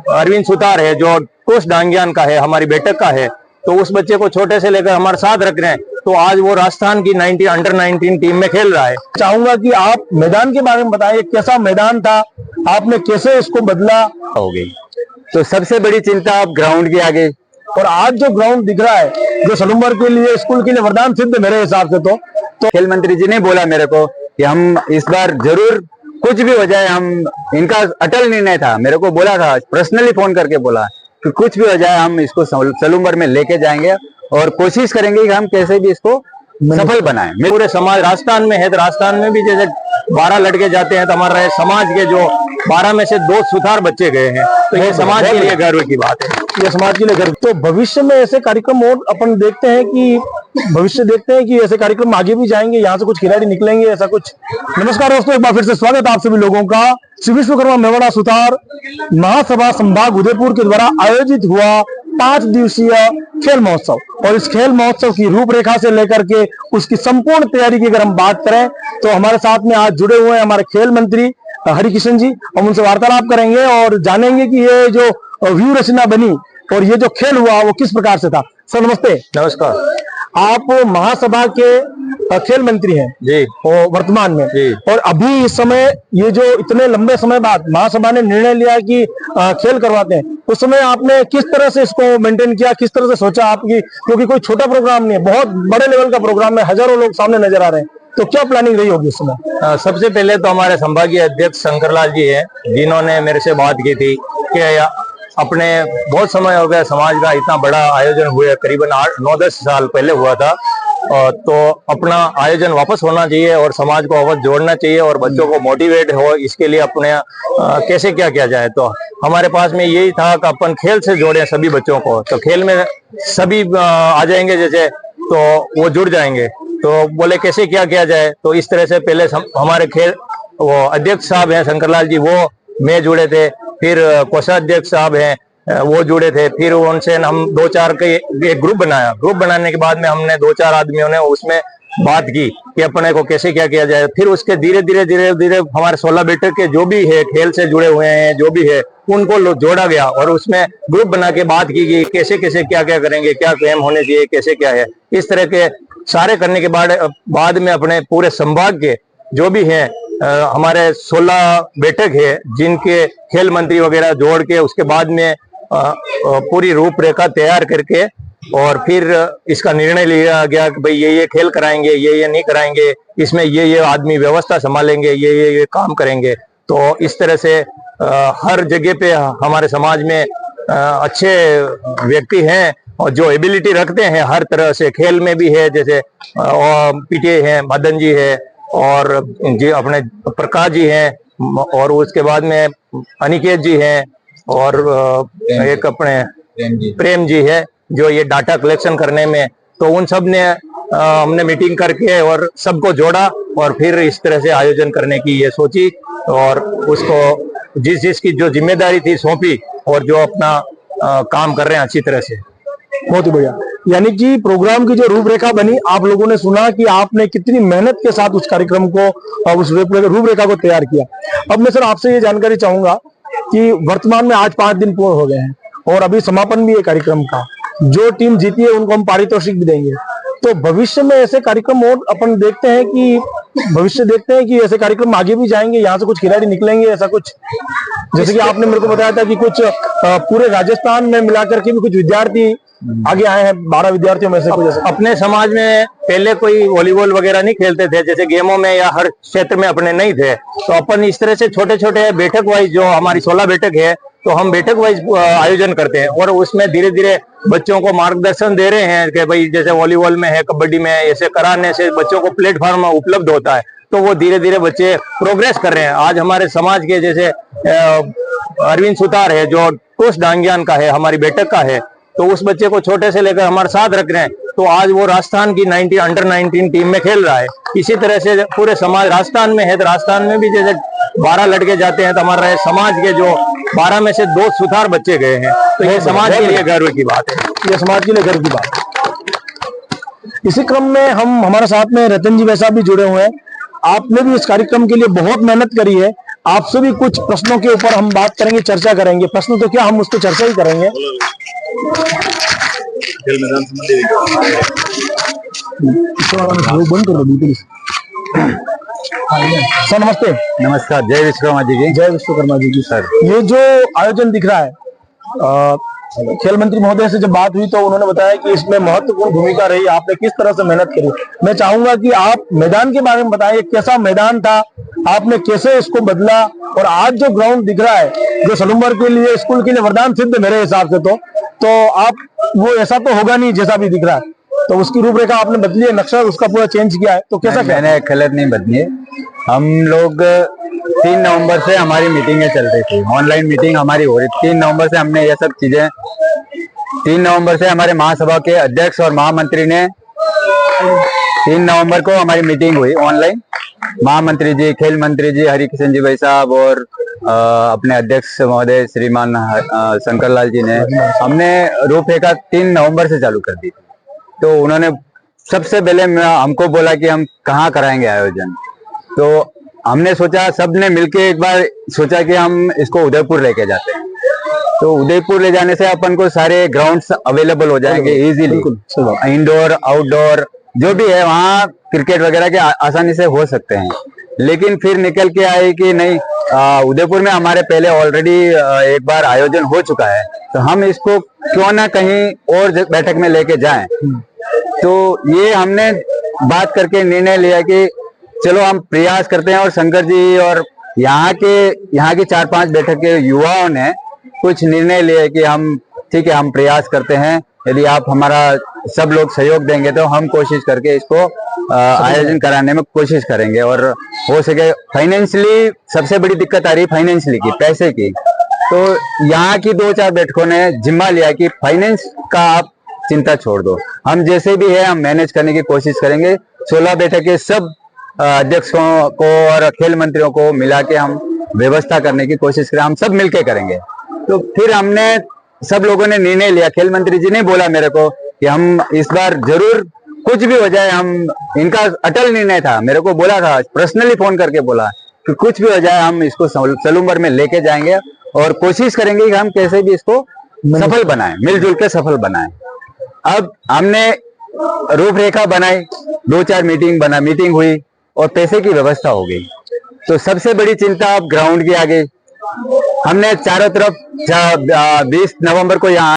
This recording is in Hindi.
अरविंद सुतार है जो कोष डांगियान का है, हमारी बैठक का है, तो उस बच्चे को छोटे से लेकर हमारे साथ रख रहे हैं। तो आज वो राजस्थान की अंडर 19 टीम में खेल रहा है। चाहूंगा कि आप मैदान के बारे में बताएं, कैसा मैदान था, आपने कैसे इसको बदला? हो गई तो सबसे बड़ी चिंता अब ग्राउंड की आ गई। और आज जो ग्राउंड दिख रहा है, जो सलूम्बर के लिए, स्कूल के लिए वरदान सिद्ध मेरे हिसाब से। तो खेल मंत्री जी ने बोला मेरे को कि हम इस बार जरूर, कुछ भी हो जाए, हम, इनका अटल निर्णय था, मेरे को बोला था, पर्सनली फोन करके बोला कि कुछ भी हो जाए हम इसको सलूम्बर में लेके जाएंगे और कोशिश करेंगे कि हम कैसे भी इसको सफल बनाएं। पूरे समाज राजस्थान में है, तो राजस्थान में भी जैसे 12 लड़के जाते हैं तो हमारे समाज के जो 12 में से 2 सुथार बच्चे गए हैं, तो ये समाज के लिए गर्व की बात है। ये समाज के लिए गर्व। तो भविष्य में ऐसे कार्यक्रम और अपन देखते हैं कि ऐसे कार्यक्रम आगे भी जाएंगे, यहाँ से कुछ खिलाड़ी निकलेंगे, ऐसा कुछ। नमस्कार दोस्तों, एक बार फिर से स्वागत है आप सभी लोगों का श्री विश्वकर्मा मेवाड़ा सुतार महासभा संभाग उदयपुर के द्वारा आयोजित हुआ 5 दिवसीय खेल महोत्सव। और इस खेल महोत्सव की रूपरेखा से लेकर के उसकी संपूर्ण तैयारी की अगर हम बात करें तो हमारे साथ में आज जुड़े हुए हैं हमारे खेल मंत्री हरिकिशन जी। हम उनसे वार्तालाप करेंगे और जानेंगे कि ये जो व्यू रचना बनी और ये जो खेल हुआ वो किस प्रकार से था। सर नमस्ते। नमस्कार। आप महासभा के खेल मंत्री हैं जी, और वर्तमान में जी। और अभी इस समय ये जो इतने लंबे समय बाद महासभा ने निर्णय लिया कि खेल करवाते हैं, उस समय आपने किस तरह से इसको मेंटेन किया, किस तरह से सोचा आपकी, क्योंकि कोई छोटा प्रोग्राम नहीं है, बहुत बड़े लेवल का प्रोग्राम है, हजारों लोग सामने नजर आ रहे हैं, तो क्या प्लानिंग रही होगी इस समय? सबसे पहले तो हमारे संभागीय अध्यक्ष शंकरलाल जी हैं, जिन्होंने मेरे से बात की थी कि अपने बहुत समय हो गया समाज का इतना बड़ा आयोजन हुए, करीबन 8-9-10 साल पहले हुआ था, तो अपना आयोजन वापस होना चाहिए और समाज को वापस जोड़ना चाहिए और बच्चों को मोटिवेट हो, इसके लिए अपने कैसे क्या किया जाए। तो हमारे पास में यही था कि अपन खेल से जोड़े सभी बच्चों को, तो खेल में सभी आ जाएंगे जैसे, तो वो जुड़ जाएंगे। तो बोले कैसे क्या किया जाए, तो इस तरह से पहले हमारे खेल वो अध्यक्ष साहब हैं शंकरलाल जी, वो मैं जुड़े थे, फिर कोषाध्यक्ष साहब हैं वो जुड़े थे, फिर उनसे हम 2-4 के एक ग्रुप बनाया। ग्रुप बनाने के बाद में हमने 2-4 आदमियों ने उसमें बात की कि अपने को कैसे क्या किया जाए। फिर उसके धीरे धीरे हमारे 16 बैठक के जो भी है, खेल से जुड़े हुए हैं जो भी है, उनको जोड़ा गया और उसमें ग्रुप बना के बात की गई कैसे कैसे क्या क्या करेंगे, क्या गेम होने चाहिए, कैसे क्या है। इस तरह के सारे करने के बाद में अपने पूरे संभाग के जो भी हैं हमारे 16 बैठक है, जिनके खेल मंत्री वगैरह जोड़ के उसके बाद में पूरी रूपरेखा तैयार करके और फिर इसका निर्णय लिया गया कि भाई ये खेल कराएंगे, ये नहीं कराएंगे, इसमें ये आदमी व्यवस्था संभालेंगे, ये काम करेंगे। तो इस तरह से हर जगह पे हमारे समाज में अच्छे व्यक्ति हैं और जो एबिलिटी रखते हैं हर तरह से, खेल में भी है, जैसे पीटीए हैं, मदन जी है और जी अपने प्रकाश जी हैं और उसके बाद में अनिकेत जी हैं और एक अपने प्रेम जी है जो ये डाटा कलेक्शन करने में। तो उन सब ने हमने मीटिंग करके और सबको जोड़ा और फिर इस तरह से आयोजन करने की ये सोची और उसको जिसकी जो जिम्मेदारी थी सौंपी और जो अपना काम कर रहे हैं अच्छी तरह से। बहुत ही बढ़िया। यानी कि प्रोग्राम की जो रूपरेखा बनी, आप लोगों ने सुना कि आपने कितनी मेहनत के साथ उस कार्यक्रम को, उस रूपरेखा को तैयार किया। अब मैं सर आपसे ये जानकारी चाहूंगा कि वर्तमान में आज 5 दिन पूर्ण हो गए हैं और अभी समापन भी है कार्यक्रम का। जो टीम जीती है उनको हम पारितोषिक भी देंगे, तो भविष्य में ऐसे कार्यक्रम और अपन देखते हैं कि ऐसे कार्यक्रम आगे भी जाएंगे, यहाँ से कुछ खिलाड़ी निकलेंगे, ऐसा कुछ। जैसे कि आपने मेरे को बताया था कि कुछ पूरे राजस्थान में मिलाकर के भी कुछ विद्यार्थी आगे आए हैं, 12 विद्यार्थियों में से कुछ। अपने समाज में पहले कोई वॉलीबॉल वगैरह नहीं खेलते थे, जैसे गेमों में या हर क्षेत्र में अपने नहीं थे, तो अपन इस तरह से छोटे छोटे बैठक वाइज, जो हमारी 16 बैठक है, तो हम बैठक वाइज आयोजन करते हैं और उसमें धीरे धीरे बच्चों को मार्गदर्शन दे रहे हैं कि भाई जैसे वॉलीबॉल में है, कबड्डी में है, ऐसे कराने से बच्चों को प्लेटफॉर्म उपलब्ध होता है, तो वो धीरे धीरे बच्चे प्रोग्रेस कर रहे हैं। आज हमारे समाज के जैसे अरविंद सुतार है जो कोष डांगियान का है, हमारी बैठक का है, तो उस बच्चे को छोटे से लेकर हमारे साथ रख रहे हैं, तो आज वो राजस्थान की अंडर 19 टीम में खेल रहा है। इसी तरह से पूरे समाज राजस्थान में है, तो राजस्थान में भी जैसे 12 लड़के जाते हैं तो हमारे समाज के जो 12 में से 2 सुथार बच्चे गए हैं, तो ये समाज के लिए गर्व की बात है। ये समाज के लिए गर्व की बात है। इसी क्रम में हमारे साथ में रतन जी वैसा भी जुड़े हुए हैं। आपने भी इस कार्यक्रम के लिए बहुत मेहनत करी है, आपसे भी कुछ प्रश्नों के ऊपर हम बात करेंगे, चर्चा करेंगे। प्रश्न तो क्या, हम उस पर चर्चा ही करेंगे। बंद कर दो सर। नमस्ते। नमस्कार, जय विश्वकर्मा जी की। जय विश्वकर्मा जी की। सर, ये जो आयोजन दिख रहा है, खेल मंत्री महोदय से जब बात हुई तो उन्होंने बताया कि इसमें महत्वपूर्ण भूमिका रही, आपने किस तरह से मेहनत करी। मैं चाहूंगा कि आप मैदान के बारे में बताएं, कैसा मैदान था, आपने कैसे इसको बदला, और आज जो ग्राउंड दिख रहा है जो सलूम्बर के लिए, स्कूल के लिए वरदान सिद्ध मेरे हिसाब से तो आप वो ऐसा तो होगा नहीं जैसा भी दिख रहा है, तो उसकी रूपरेखा आपने बदली है, नक्शा उसका पूरा चेंज किया है, तो कैसा क्या? मैंने गलत नहीं बदली है। हम लोग 3 नवंबर से हमारी मीटिंगें चल रही थी, ऑनलाइन मीटिंग हमारी हो रही थी। 3 नवंबर से हमने ये सब चीजें 3 नवंबर से हमारे महासभा के अध्यक्ष और महामंत्री ने 3 नवंबर को हमारी मीटिंग हुई ऑनलाइन। महामंत्री जी, खेल मंत्री जी हरिकिशन जी भाई साहब और अपने अध्यक्ष महोदय श्रीमान शंकर लाल जी ने, हमने रूपरेखा 3 नवंबर से चालू कर दी थी। तो उन्होंने सबसे पहले हमको बोला कि हम कहाँ कराएंगे आयोजन, तो हमने सोचा, सबने मिलके एक बार सोचा कि हम इसको उदयपुर लेके जाते हैं। तो उदयपुर ले जाने से अपन को सारे ग्राउंड्स अवेलेबल हो जाएंगे इजीली, इंडोर आउटडोर जो भी है वहाँ क्रिकेट वगैरह के आसानी से हो सकते हैं। लेकिन फिर निकल के आए कि नहीं, उदयपुर में हमारे पहले ऑलरेडी एक बार आयोजन हो चुका है, तो हम इसको क्यों ना कहीं और बैठक में लेके जाएं। तो ये हमने बात करके निर्णय लिया कि चलो हम प्रयास करते हैं, और शंकर जी और यहाँ की 4-5 बैठक के युवाओं ने कुछ निर्णय लिए कि हम ठीक है, हम प्रयास करते हैं, यदि आप हमारा सब लोग सहयोग देंगे तो हम कोशिश करके इसको आयोजन कराने में कोशिश करेंगे। और हो सके फाइनेंशियली, सबसे बड़ी दिक्कत आ रही है फाइनेंशियली की, पैसे की। तो यहाँ की 2-4 बैठकों ने जिम्मा लिया कि फाइनेंस का आप चिंता छोड़ दो, हम जैसे भी है हम मैनेज करने की कोशिश करेंगे। 16 बैठक के सब अध्यक्षों को और खेल मंत्रियों को मिला के हम व्यवस्था करने की कोशिश करें, हम सब मिलके करेंगे। तो फिर हमने सब लोगों ने निर्णय लिया, खेल मंत्री जी ने बोला मेरे को कि हम इस बार जरूर कुछ भी हो जाए, हम इनका अटल निर्णय था, मेरे को बोला था, पर्सनली फोन करके बोला कि कुछ भी हो जाए हम इसको सलूम्बर में लेके जाएंगे और कोशिश करेंगे कि हम कैसे भी इसको सफल बनाएं, मिलजुल के सफल बनाएं। अब हमने रूपरेखा बनाई, 2-4 मीटिंग हुई और पैसे की व्यवस्था हो गई। तो सबसे बड़ी चिंता अब ग्राउंड की आ गई। हमने चारों तरफ 20 नवंबर को यहाँ